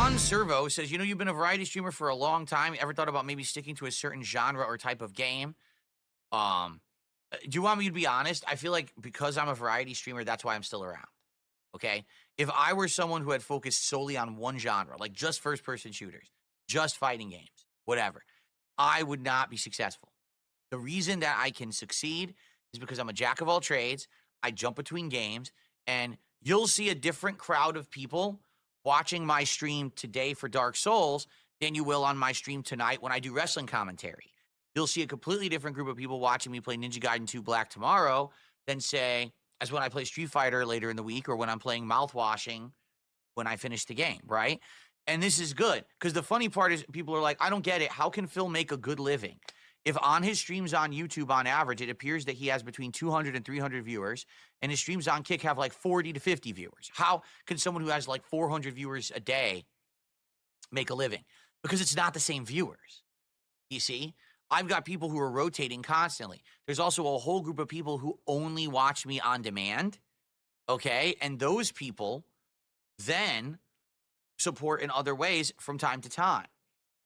John Servo says, you've been a variety streamer for a long time. Ever thought about maybe sticking to a certain genre or type of game? Um, do you want me to be honest? I feel like because I'm a variety streamer, that's why I'm still around. Okay. If I were someone who had focused solely on one genre, like just first person shooters, just fighting games, whatever, I would not be successful. The reason that I can succeed is because I'm a jack of all trades. I jump between games, and you'll see a different crowd of people watching my stream today for Dark Souls than you will on my stream tonight when I do wrestling commentary. You'll see a completely different group of people watching me play Ninja Gaiden 2 Black tomorrow than, say, as when I play Street Fighter later in the week or when I'm playing mouthwashing when I finish the game, right? And this is good because the funny part is people are like, I don't get it. How can Phil make a good living? If on his streams on YouTube, on average, it appears that he has between 200 and 300 viewers, and his streams on Kick have like 40 to 50 viewers. How can someone who has like 400 viewers a day make a living? Because it's not the same viewers. You see? I've got people who are rotating constantly. There's also a whole group of people who only watch me on demand, okay? And those people then support in other ways from time to time.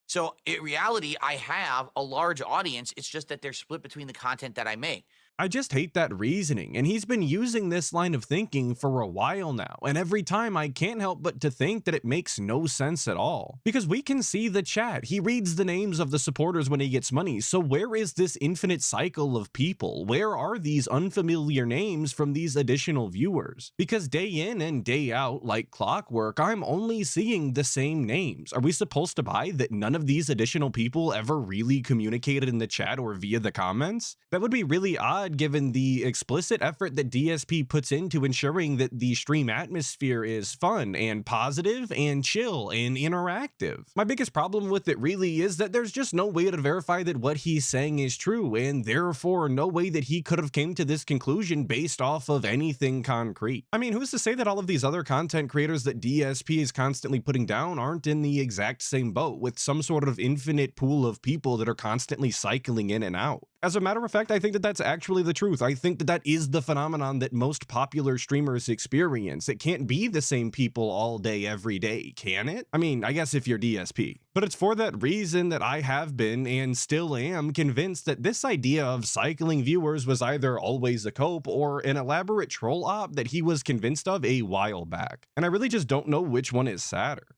So in reality, I have a large audience. It's just that they're split between the content that I make. I just hate that reasoning, and he's been using this line of thinking for a while now, and every time I can't help but to think that it makes no sense at all. Because we can see the chat, he reads the names of the supporters when he gets money, so where is this infinite cycle of people? Where are these unfamiliar names from these additional viewers? Because day in and day out, like clockwork, I'm only seeing the same names. Are we supposed to buy that none of these additional people ever really communicated in the chat or via the comments? That would be really odd given the explicit effort that DSP puts into ensuring that the stream atmosphere is fun and positive and chill and interactive. My biggest problem with it really is that there's just no way to verify that what he's saying is true, and therefore no way that he could have came to this conclusion based off of anything concrete. I mean, who's to say that all of these other content creators that DSP is constantly putting down aren't in the exact same boat with some sort of infinite pool of people that are constantly cycling in and out? As a matter of fact, I think that that's actually the truth. I think that that is the phenomenon that most popular streamers experience. It can't be the same people all day, every day, can it? I mean, I guess if you're DSP. But it's for that reason that I have been, and still am, convinced that this idea of cycling viewers was either always a cope or an elaborate troll op that he was convinced of a while back. And I really just don't know which one is sadder.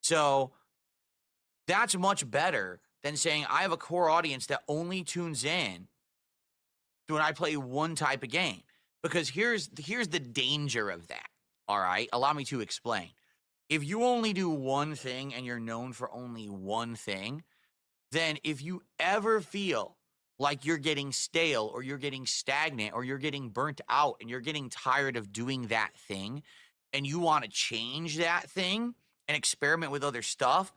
So that's much better than saying I have a core audience that only tunes in when I play one type of game. Because here's the danger of that, all right? Allow me to explain. If you only do one thing and you're known for only one thing, then if you ever feel like you're getting stale or you're getting stagnant or you're getting burnt out and you're getting tired of doing that thing and you want to change that thing and experiment with other stuff,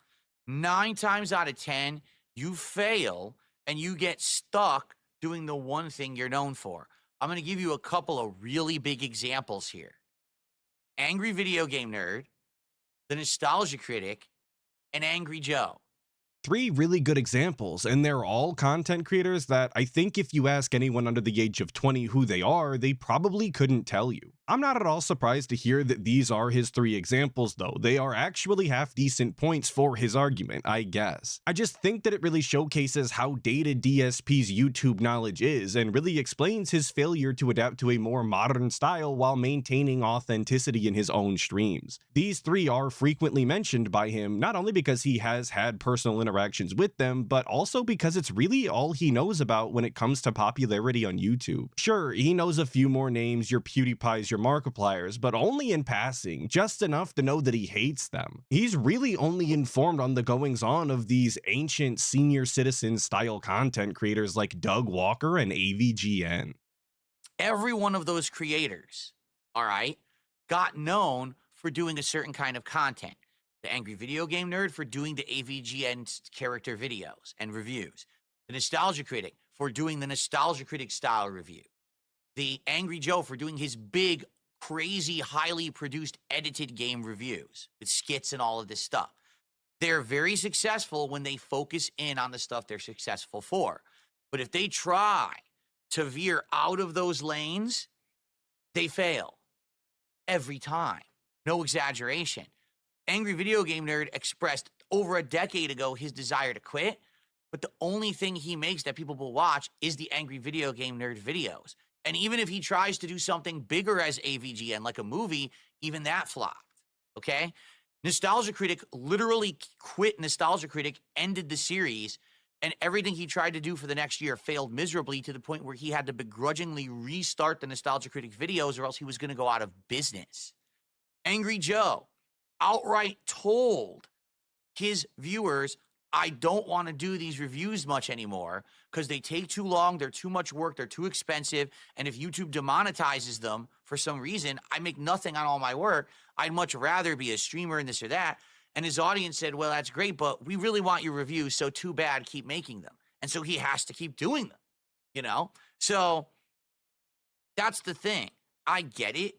9 times out of 10, you fail and you get stuck doing the one thing you're known for. I'm going to give you a couple of really big examples here. Angry Video Game Nerd, The Nostalgia Critic, and Angry Joe. 3 really good examples, and they're all content creators that I think if you ask anyone under the age of 20 who they are, they probably couldn't tell you. I'm not at all surprised to hear that these are his 3 examples though. They are actually half decent points for his argument, I guess. I just think that it really showcases how dated DSP's YouTube knowledge is and really explains his failure to adapt to a more modern style while maintaining authenticity in his own streams. These 3 are frequently mentioned by him, not only because he has had personal interactions with them, but also because it's really all he knows about when it comes to popularity on YouTube. Sure, he knows a few more names, your PewDiePies, your Markipliers, but only in passing, just enough to know that he hates them. He's really only informed on the goings-on of these ancient senior citizen style content creators like Doug Walker and AVGN. Every one of those creators, all right, got known for doing a certain kind of content. The Angry Video Game Nerd for doing the AVGN character videos and reviews. The Nostalgia Critic for doing the Nostalgia Critic style review. The Angry Joe for doing his big, crazy, highly produced, edited game reviews with skits and all of this stuff. They're very successful when they focus in on the stuff they're successful for. But if they try to veer out of those lanes, they fail every time. No exaggeration. Angry Video Game Nerd expressed over a decade ago his desire to quit, but the only thing he makes that people will watch is the Angry Video Game Nerd videos. And even if he tries to do something bigger as AVGN, like a movie, even that flopped. Okay? Nostalgia Critic literally quit Nostalgia Critic, ended the series, and everything he tried to do for the next year failed miserably to the point where he had to begrudgingly restart the Nostalgia Critic videos or else he was going to go out of business. Angry Joe outright told his viewers, I don't want to do these reviews much anymore because they take too long, they're too much work, they're too expensive, and if YouTube demonetizes them for some reason, I make nothing on all my work. I'd much rather be a streamer and this or that. And his audience said, well, that's great, but we really want your reviews, so too bad, keep making them. And so he has to keep doing them, you know? So that's the thing. I get it,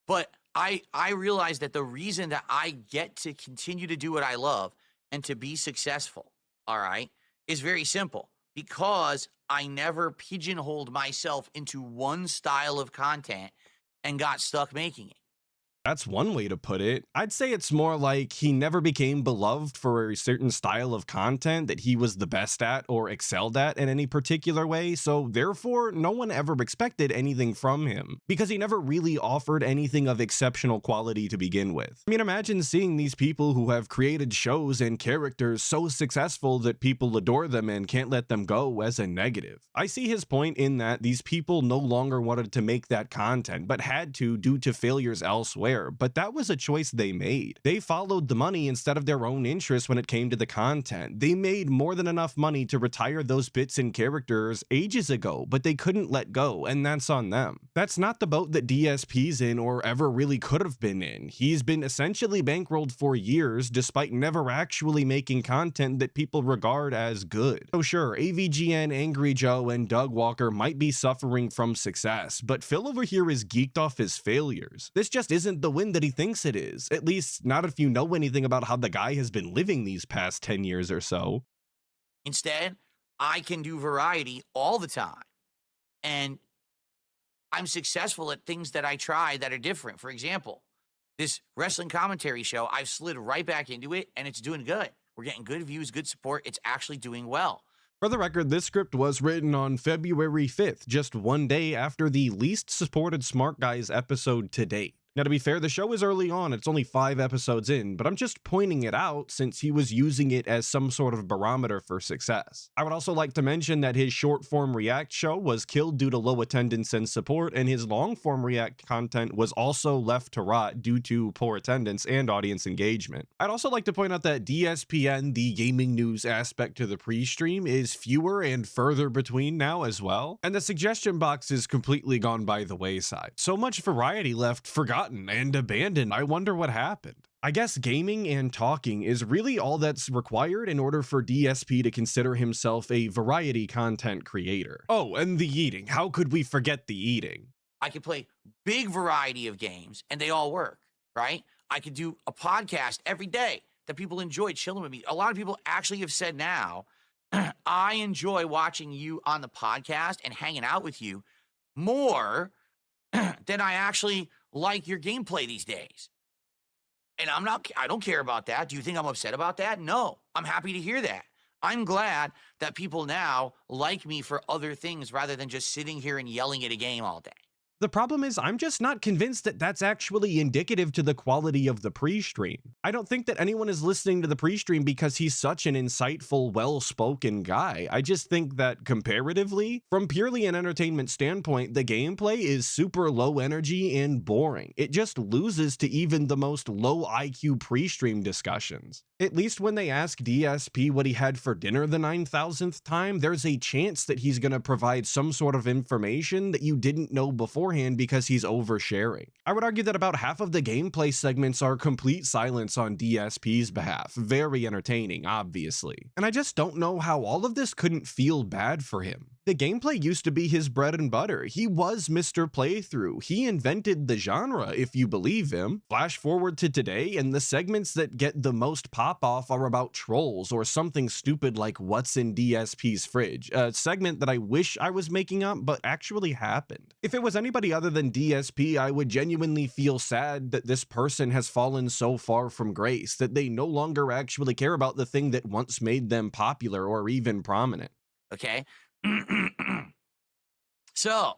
but I realize that the reason that I get to continue to do what I love and to be successful, all right, is very simple. Because I never pigeonholed myself into one style of content and got stuck making it. That's one way to put it. I'd say it's more like he never became beloved for a certain style of content that he was the best at or excelled at in any particular way, so therefore no one ever expected anything from him, because he never really offered anything of exceptional quality to begin with. I mean, imagine seeing these people who have created shows and characters so successful that people adore them and can't let them go as a negative. I see his point in that these people no longer wanted to make that content, but had to due to failures elsewhere. But that was a choice they made. They followed the money instead of their own interests when it came to the content. They made more than enough money to retire those bits and characters ages ago, but they couldn't let go, and that's on them. That's not the boat that DSP's in or ever really could have been in. He's been essentially bankrolled for years despite never actually making content that people regard as good. So sure, AVGN, Angry Joe, and Doug Walker might be suffering from success, but Phil over here is geeked off his failures. This just isn't the win that he thinks it is, at least not if you know anything about how the guy has been living these past 10 years or so. Instead, I can do variety all the time. And I'm successful at things that I try that are different. For example, this wrestling commentary show, I've slid right back into it and it's doing good. We're getting good views, good support. It's actually doing well. For the record, this script was written on February 5th, just one day after the least supported Smart Guys episode to date. Now, to be fair, the show is early on, it's only 5 episodes in, but I'm just pointing it out since he was using it as some sort of barometer for success. I would also like to mention that his short-form React show was killed due to low attendance and support, and his long-form React content was also left to rot due to poor attendance and audience engagement. I'd also like to point out that DSPN, the gaming news aspect to the pre-stream, is fewer and further between now as well, and the suggestion box is completely gone by the wayside. So much variety left forgotten and abandoned. I wonder what happened. I guess gaming and talking is really all that's required in order for DSP to consider himself a variety content creator. Oh, and the eating. How could we forget the eating? I could play big variety of games and they all work, right? I could do a podcast every day that people enjoy chilling with me. A lot of people actually have said now, I enjoy watching you on the podcast and hanging out with you more than I actually like your gameplay these days. And I don't care about that. Do you think I'm upset about that? No, I'm happy to hear that. I'm glad that people now like me for other things rather than just sitting here and yelling at a game all day. The problem is, I'm just not convinced that that's actually indicative to the quality of the pre-stream. I don't think that anyone is listening to the pre-stream because he's such an insightful, well-spoken guy. I just think that comparatively, from purely an entertainment standpoint, the gameplay is super low energy and boring. It just loses to even the most low IQ pre-stream discussions. At least when they ask DSP what he had for dinner the 9,000th time, there's a chance that he's gonna provide some sort of information that you didn't know beforehand because he's oversharing. I would argue that about half of the gameplay segments are complete silence on DSP's behalf. Very entertaining, obviously. And I just don't know how all of this couldn't feel bad for him. The gameplay used to be his bread and butter. He was Mr. Playthrough. He invented the genre, if you believe him. Flash forward to today, and the segments that get the most pop off are about trolls or something stupid like what's in DSP's fridge, a segment that I wish I was making up but actually happened. If it was anybody other than DSP, I would genuinely feel sad that this person has fallen so far from grace that they no longer actually care about the thing that once made them popular or even prominent. Okay. So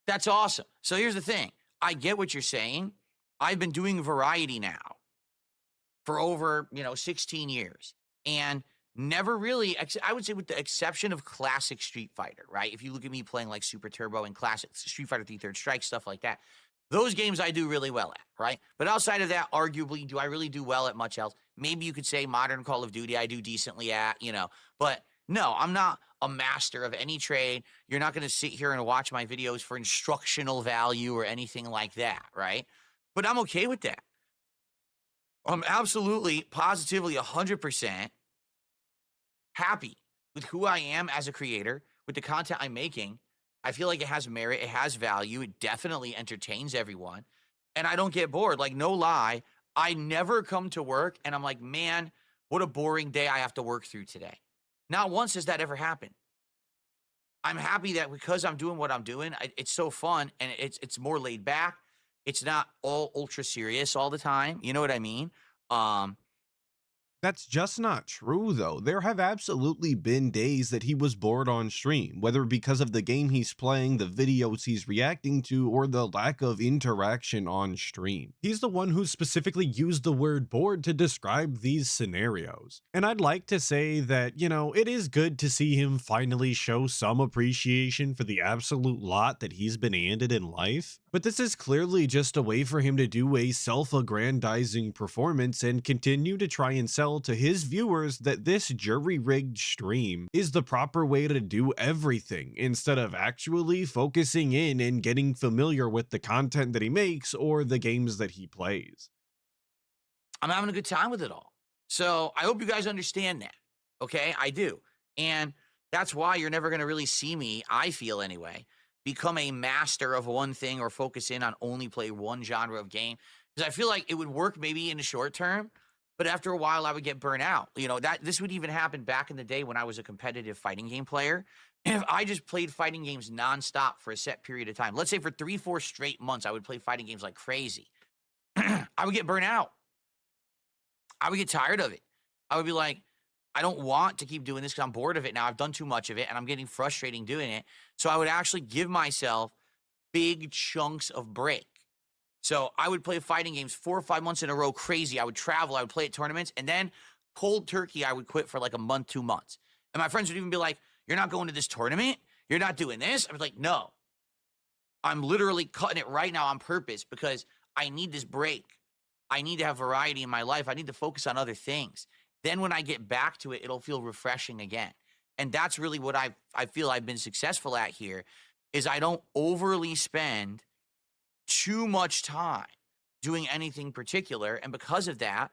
that's awesome. So here's the thing. I get what you're saying. I've been doing variety now for over, 16 years and never really, I would say with the exception of classic Street Fighter, right? If you look at me playing like Super Turbo and classic Street Fighter 3 Third Strike, stuff like that, those games I do really well at, right? But outside of that, arguably, do I really do well at much else? Maybe you could say modern Call of Duty I do decently at, but no, I'm not a master of any trade. You're not going to sit here and watch my videos for instructional value or anything like that, right? But I'm okay with that. I'm absolutely, positively 100% happy with who I am as a creator, with the content I'm making. I feel like it has merit, it has value, it definitely entertains everyone, and I don't get bored. Like, no lie, I never come to work and I'm like, man, what a boring day I have to work through today. Not once has that ever happened. I'm happy that because I'm doing what I'm doing, it's so fun and it's more laid back. It's not all ultra serious all the time. You know what I mean? Um, That's just not true, though. There have absolutely been days that he was bored on stream, whether because of the game he's playing, the videos he's reacting to, or the lack of interaction on stream. He's the one who specifically used the word bored to describe these scenarios. And I'd like to say that, it is good to see him finally show some appreciation for the absolute lot that he's been handed in life. But this is clearly just a way for him to do a self-aggrandizing performance and continue to try and sell to his viewers that this jury-rigged stream is the proper way to do everything, instead of actually focusing in and getting familiar with the content that he makes or the games that he plays. I'm having a good time with it all. So I hope you guys understand that. Okay, I do. And that's why you're never going to really see me, I feel anyway, become a master of one thing or focus in on only play one genre of game. Because I feel like it would work maybe in the short term, but after a while I would get burnt out. This would even happen back in the day when I was a competitive fighting game player. If I just played fighting games nonstop for a set period of time, let's say for 3-4 straight months, I would play fighting games like crazy. I would get burnt out. I would get tired of it. I would be like, I don't want to keep doing this because I'm bored of it now. I've done too much of it and I'm getting frustrating doing it. So I would actually give myself big chunks of break. So I would play fighting games 4 or 5 months in a row, crazy. I would travel, I would play at tournaments, and then cold turkey, I would quit for like a month, 2 months. And my friends would even be like, you're not going to this tournament? You're not doing this? I was like, no. I'm literally cutting it right now on purpose because I need this break. I need to have variety in my life. I need to focus on other things. Then when I get back to it, it'll feel refreshing again. And that's really what I feel I've been successful at here, is I don't overly spend too much time doing anything particular. And because of that,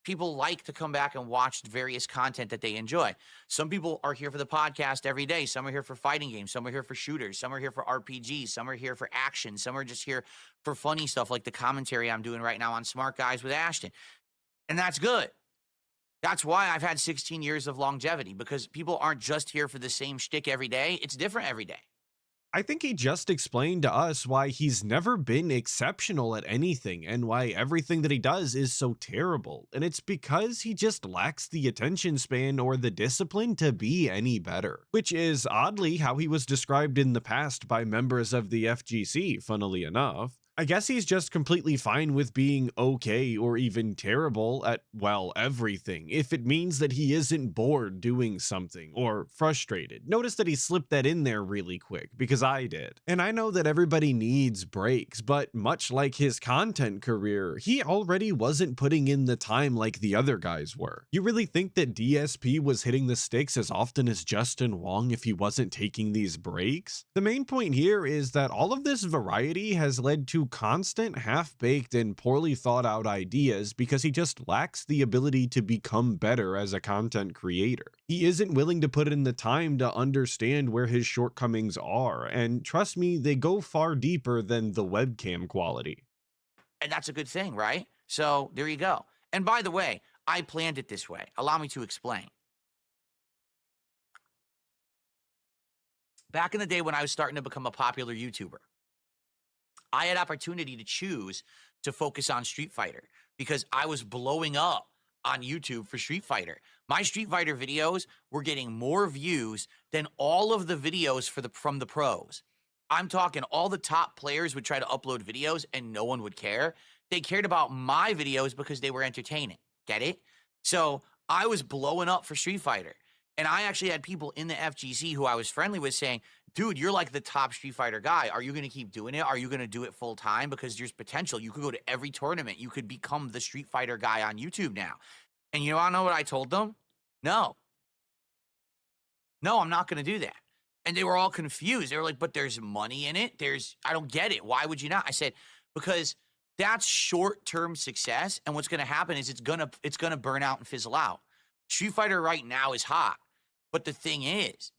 people like to come back and watch various content that they enjoy. Some people are here for the podcast every day. Some are here for fighting games. Some are here for shooters. Some are here for RPGs. Some are here for action. Some are just here for funny stuff like the commentary I'm doing right now on Smart Guys with Ashton. And that's good. That's why I've had 16 years of longevity, because people aren't just here for the same shtick every day. It's different every day. I think he just explained to us why he's never been exceptional at anything and why everything that he does is so terrible. And it's because he just lacks the attention span or the discipline to be any better, which is oddly how he was described in the past by members of the FGC, funnily enough. I guess he's just completely fine with being okay or even terrible at, well, everything, if it means that he isn't bored doing something or frustrated. Notice that he slipped that in there really quick, because I did. And I know that everybody needs breaks, but much like his content career, he already wasn't putting in the time like the other guys were. You really think that DSP was hitting the sticks as often as Justin Wong if he wasn't taking these breaks? The main point here is that all of this variety has led to to constant, half-baked, and poorly thought out ideas because he just lacks the ability to become better as a content creator. He isn't willing to put in the time to understand where his shortcomings are, and trust me, they go far deeper than the webcam quality. And that's a good thing, right? So there you go. And by the way, I planned it this way. Allow me to explain. Back in the day when I was starting to become a popular YouTuber, I had opportunity to choose to focus on Street Fighter because I was blowing up on YouTube for Street Fighter. My Street Fighter videos were getting more views than all of the videos from the pros. I'm talking all the top players would try to upload videos and no one would care. They cared about my videos because they were entertaining. Get it? So I was blowing up for Street Fighter. And I actually had people in the FGC who I was friendly with saying, dude, you're like the top Street Fighter guy. Are you going to keep doing it? Are you going to do it full time? Because there's potential. You could go to every tournament. You could become the Street Fighter guy on YouTube now. And you want to know what I told them? No, no, I'm not going to do that. And they were all confused. They were like, but there's money in it. I don't get it. Why would you not? I said, because that's short-term success. And what's going to happen is it's going to burn out and fizzle out. Street Fighter right now is hot. But the thing is,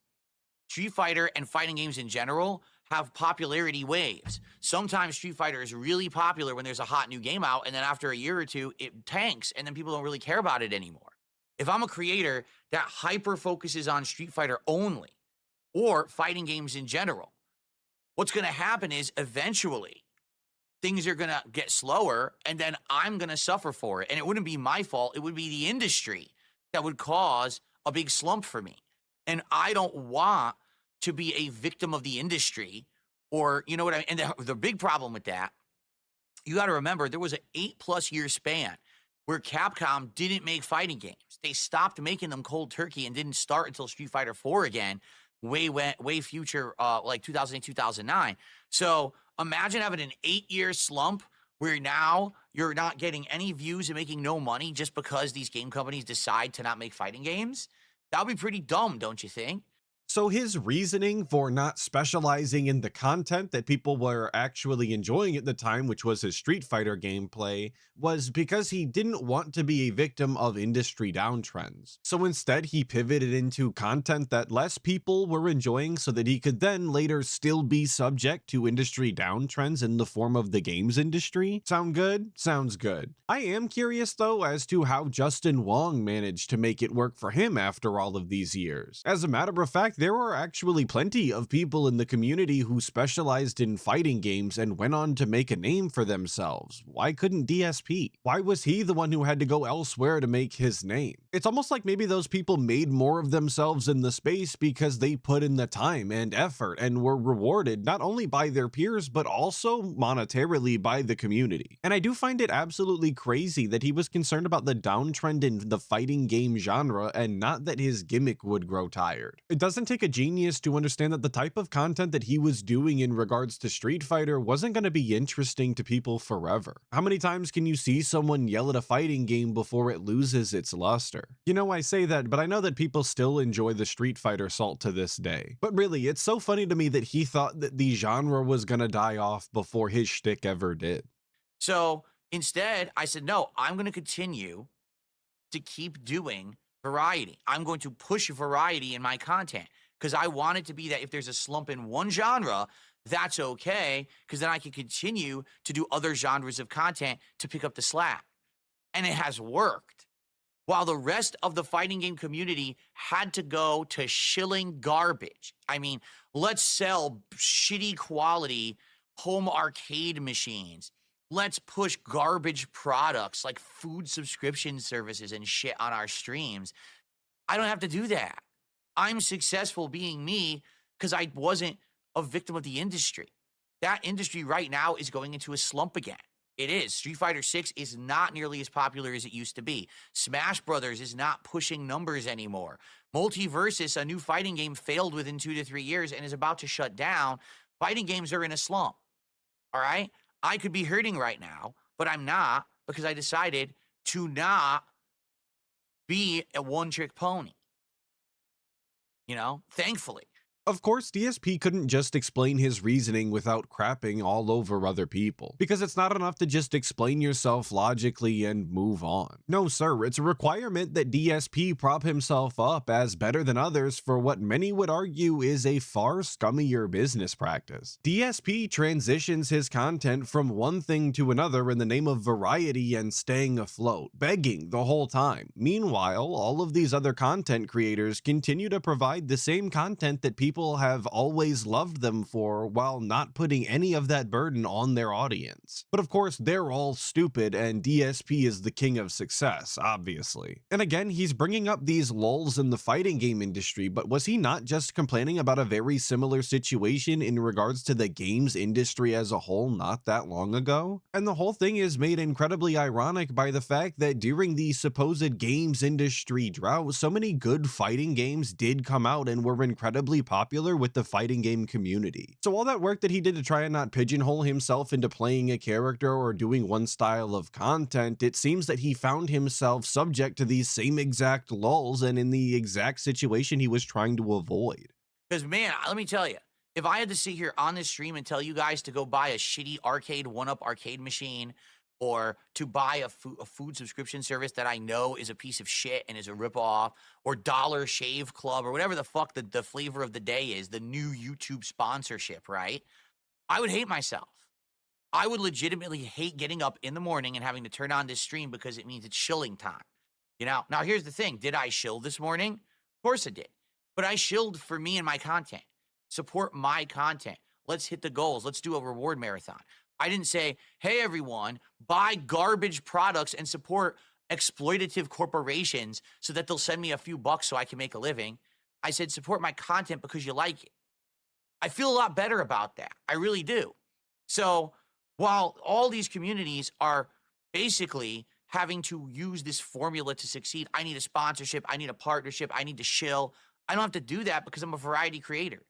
Street Fighter and fighting games in general have popularity waves. Sometimes Street Fighter is really popular when there's a hot new game out, and then after a year or two, it tanks, and then people don't really care about it anymore. If I'm a creator that hyper focuses on Street Fighter only, or fighting games in general, what's going to happen is eventually things are going to get slower, and then I'm going to suffer for it. And it wouldn't be my fault. It would be the industry that would cause a big slump for me. And I don't want to be a victim of the industry, or, you know what I mean? And the big problem with that, you got to remember, there was an 8+ year span where Capcom didn't make fighting games. They stopped making them cold turkey and didn't start until Street Fighter 4 again, way future, like 2008, 2009. So imagine having an 8-year slump where now you're not getting any views and making no money just because these game companies decide to not make fighting games. That would be pretty dumb, don't you think? So his reasoning for not specializing in the content that people were actually enjoying at the time, which was his Street Fighter gameplay, was because he didn't want to be a victim of industry downtrends. So instead, he pivoted into content that less people were enjoying so that he could then later still be subject to industry downtrends in the form of the games industry. Sound good? Sounds good. I am curious though as to how Justin Wong managed to make it work for him after all of these years. As a matter of fact, there were actually plenty of people in the community who specialized in fighting games and went on to make a name for themselves. Why couldn't DSP? Why was he the one who had to go elsewhere to make his name? It's almost like maybe those people made more of themselves in the space because they put in the time and effort and were rewarded not only by their peers but also monetarily by the community. And I do find it absolutely crazy that he was concerned about the downtrend in the fighting game genre and not that his gimmick would grow tired. It doesn't take a genius to understand that the type of content that he was doing in regards to Street Fighter wasn't going to be interesting to people forever. How many times can you see someone yell at a fighting game before it loses its luster? You know, I say that, but I know that people still enjoy the Street Fighter salt to this day. But really, it's so funny to me that he thought that the genre was gonna die off before his shtick ever did. So instead, I said, no, I'm going to continue to keep doing variety. I'm going to push variety in my content because I want it to be that if there's a slump in one genre, that's okay, because then I can continue to do other genres of content to pick up the slack. And it has worked. While the rest of the fighting game community had to go to shilling garbage. I mean, let's sell shitty quality home arcade machines. Let's push garbage products like food subscription services and shit on our streams. I don't have to do that. I'm successful being me because I wasn't a victim of the industry. That industry right now is going into a slump again. It is. Street Fighter 6 is not nearly as popular as it used to be. Smash Brothers is not pushing numbers anymore. Multiversus, a new fighting game, failed within 2 to 3 years and is about to shut down. Fighting games are in a slump. All right? I could be hurting right now, but I'm not because I decided to not be a one-trick pony. You know, thankfully. Of course, DSP couldn't just explain his reasoning without crapping all over other people, because it's not enough to just explain yourself logically and move on. No sir, it's a requirement that DSP prop himself up as better than others for what many would argue is a far scummier business practice. DSP transitions his content from one thing to another in the name of variety and staying afloat, begging the whole time. Meanwhile, all of these other content creators continue to provide the same content that people have always loved them for, while not putting any of that burden on their audience. But of course, they're all stupid, and DSP is the king of success, obviously. And again, he's bringing up these lulls in the fighting game industry, but was he not just complaining about a very similar situation in regards to the games industry as a whole not that long ago? And the whole thing is made incredibly ironic by the fact that during the supposed games industry drought, so many good fighting games did come out and were incredibly popular with the fighting game community. So all that work that he did to try and not pigeonhole himself into playing a character or doing one style of content, it seems that he found himself subject to these same exact lulls and in the exact situation he was trying to avoid. Because, man, let me tell you, if I had to sit here on this stream and tell you guys to go buy a shitty arcade one-up arcade machine, or to buy a food subscription service that I know is a piece of shit and is a ripoff, or Dollar Shave Club, or whatever the fuck the flavor of the day is, the new YouTube sponsorship, right? I would hate myself. I would legitimately hate getting up in the morning and having to turn on this stream because it means it's shilling time. You know, now here's the thing. Did I shill this morning? Of course I did. But I shilled for me and my content. Support my content. Let's hit the goals. Let's do a reward marathon. I didn't say, hey, everyone, buy garbage products and support exploitative corporations so that they'll send me a few bucks so I can make a living. I said, support my content because you like it. I feel a lot better about that. I really do. So while all these communities are basically having to use this formula to succeed, I need a sponsorship, I need a partnership, I need to shill. I don't have to do that because I'm a variety creator.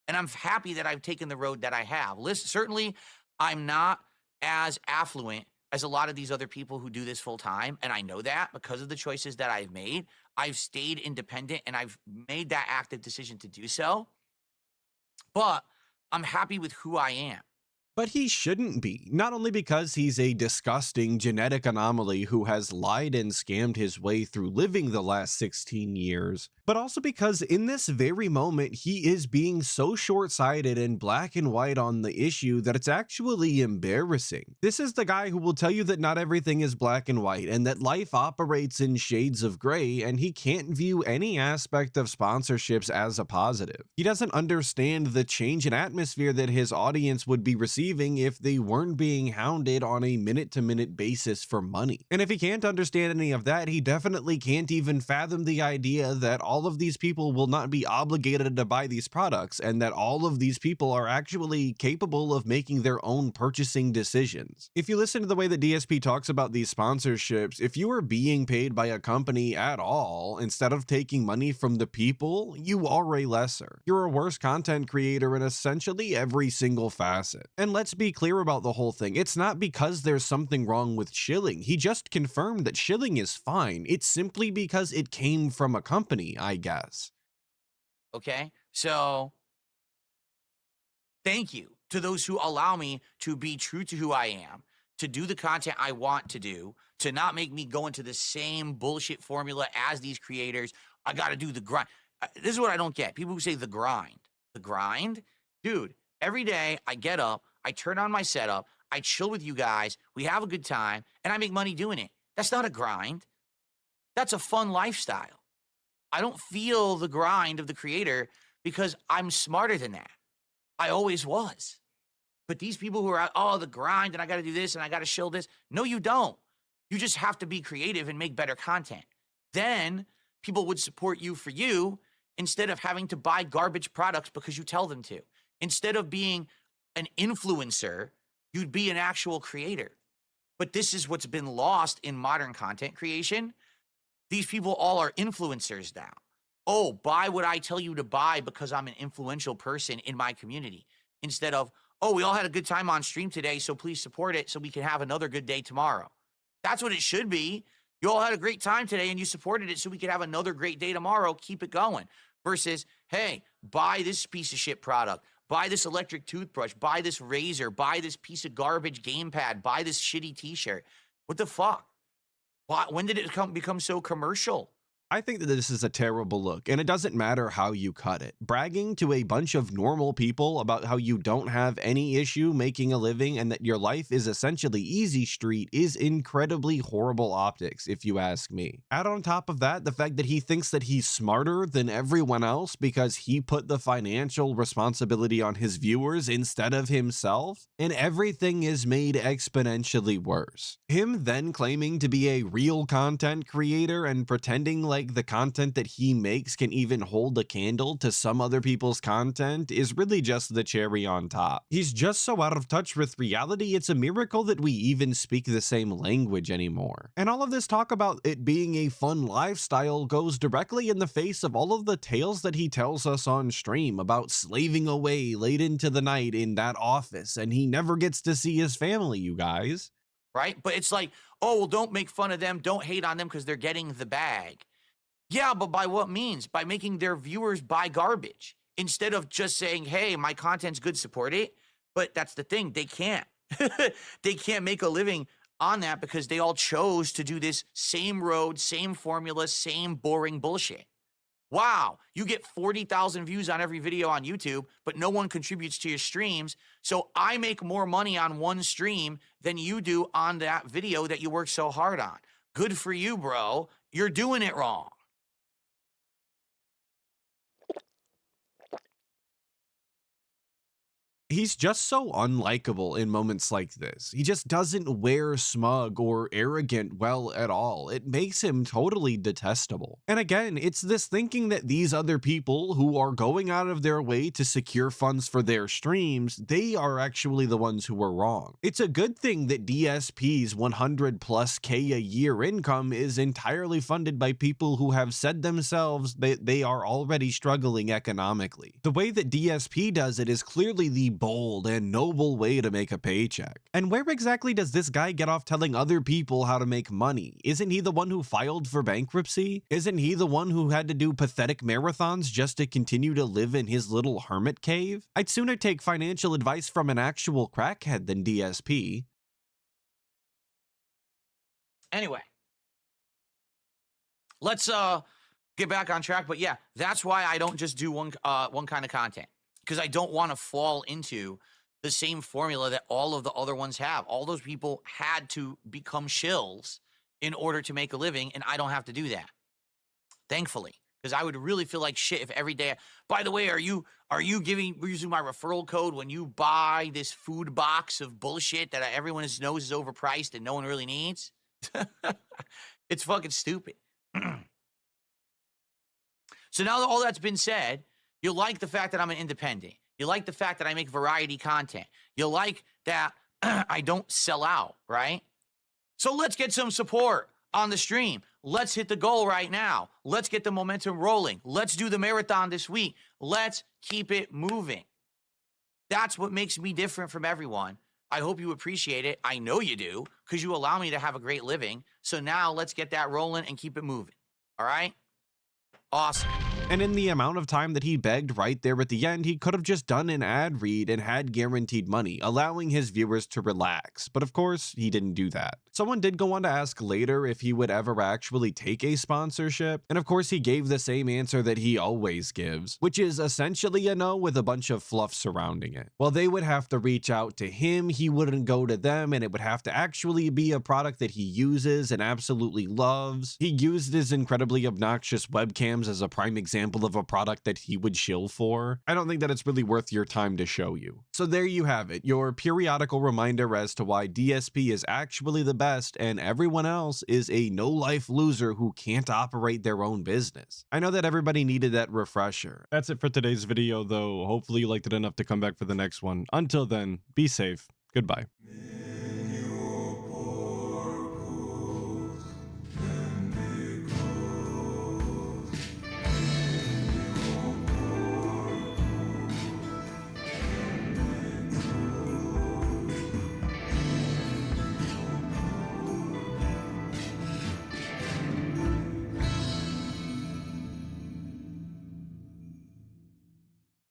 And I'm happy that I've taken the road that I have. Certainly, I'm not as affluent as a lot of these other people who do this full time. And I know that because of the choices that I've made. I've stayed independent and I've made that active decision to do so. But I'm happy with who I am. But he shouldn't be, not only because he's a disgusting genetic anomaly who has lied and scammed his way through living the last 16 years, but also because in this very moment he is being so short-sighted and black and white on the issue that it's actually embarrassing. This is the guy who will tell you that not everything is black and white and that life operates in shades of gray, and he can't view any aspect of sponsorships as a positive. He doesn't understand the change in atmosphere that his audience would be receiving if they weren't being hounded on a minute-to-minute basis for money. And if he can't understand any of that, he definitely can't even fathom the idea that all of these people will not be obligated to buy these products, and that all of these people are actually capable of making their own purchasing decisions. If you listen to the way that DSP talks about these sponsorships, if you are being paid by a company at all, instead of taking money from the people, you are a lesser. You're a worse content creator in essentially every single facet. And let's be clear about the whole thing. It's not because there's something wrong with shilling. He just confirmed that shilling is fine. It's simply because it came from a company, I guess. Okay? So, thank you to those who allow me to be true to who I am, to do the content I want to do, to not make me go into the same bullshit formula as these creators. I got to do the grind. This is what I don't get. People who say the grind. The grind? Dude, every day I get up, I turn on my setup, I chill with you guys, we have a good time, and I make money doing it. That's not a grind. That's a fun lifestyle. I don't feel the grind of the creator because I'm smarter than that. I always was. But these people who are out, oh, the grind, and I got to do this, and I got to shill this. No, you don't. You just have to be creative and make better content. Then people would support you for you instead of having to buy garbage products because you tell them to. Instead of being an influencer, you'd be an actual creator. But this is what's been lost in modern content creation. These people all are influencers now. Oh, buy what I tell you to buy because I'm an influential person in my community. Instead of, oh, we all had a good time on stream today, so please support it so we can have another good day tomorrow. That's what it should be. You all had a great time today and you supported it so we could have another great day tomorrow. Keep it going. Versus, hey, buy this piece of shit product, buy this electric toothbrush, buy this razor, buy this piece of garbage gamepad, buy this shitty t-shirt. What the fuck? Why, when did it become so commercial? I think that this is a terrible look, and it doesn't matter how you cut it. Bragging to a bunch of normal people about how you don't have any issue making a living and that your life is essentially easy street is incredibly horrible optics, if you ask me. Add on top of that, the fact that he thinks that he's smarter than everyone else because he put the financial responsibility on his viewers instead of himself, and everything is made exponentially worse. Him then claiming to be a real content creator and pretending like the content that he makes can even hold a candle to some other people's content is really just the cherry on top. He's just so out of touch with reality, it's a miracle that we even speak the same language anymore. And all of this talk about it being a fun lifestyle goes directly in the face of all of the tales that he tells us on stream about slaving away late into the night in that office, and he never gets to see his family, you guys. Right? But it's like, oh, well, don't make fun of them. Don't hate on them because they're getting the bag. Yeah, but by what means? By making their viewers buy garbage instead of just saying, hey, my content's good, support it. But that's the thing. They can't. They can't make a living on that because they all chose to do this same road, same formula, same boring bullshit. Wow, you get 40,000 views on every video on YouTube, but no one contributes to your streams. So I make more money on one stream than you do on that video that you work so hard on. Good for you, bro. You're doing it wrong. He's just so unlikable in moments like this. He just doesn't wear smug or arrogant well at all. It makes him totally detestable. And again, it's this thinking that these other people who are going out of their way to secure funds for their streams, they are actually the ones who are wrong. It's a good thing that DSP's 100+ K a year income is entirely funded by people who have said themselves that they are already struggling economically. The way that DSP does it is clearly the bold and noble way to make a paycheck. And where exactly does this guy get off telling other people how to make money? Isn't he the one who filed for bankruptcy? Isn't he the one who had to do pathetic marathons just to continue to live in his little hermit cave? I'd sooner take financial advice from an actual crackhead than DSP. Anyway, let's get back on track. But yeah, that's why I don't just do one kind of content. Because I don't want to fall into the same formula that all of the other ones have. All those people had to become shills in order to make a living, and I don't have to do that. Thankfully, because I would really feel like shit if every day. By the way, are you using my referral code when you buy this food box of bullshit that everyone knows is overpriced and no one really needs? It's fucking stupid. So now that all that's been said, you like the fact that I'm an independent. You like the fact that I make variety content. You like that I don't sell out, right? So let's get some support on the stream. Let's hit the goal right now. Let's get the momentum rolling. Let's do the marathon this week. Let's keep it moving. That's what makes me different from everyone. I hope you appreciate it. I know you do, because you allow me to have a great living. So now let's get that rolling and keep it moving. All right? Awesome. And in the amount of time that he begged right there at the end, he could have just done an ad read and had guaranteed money, allowing his viewers to relax. But of course, he didn't do that. Someone did go on to ask later if he would ever actually take a sponsorship, and of course he gave the same answer that he always gives, which is essentially a no with a bunch of fluff surrounding it. Well, they would have to reach out to him, he wouldn't go to them, and it would have to actually be a product that he uses and absolutely loves. He used his incredibly obnoxious webcams as a prime example of a product that he would shill for. I don't think that it's really worth your time to show you. So there you have it, your periodical reminder as to why DSP is actually the best and everyone else is a no-life loser who can't operate their own business. I know that everybody needed that refresher. That's it for today's video though. Hopefully you liked it enough to come back for the next one. Until then, be safe. Goodbye.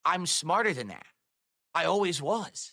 I'm smarter than that. I always was.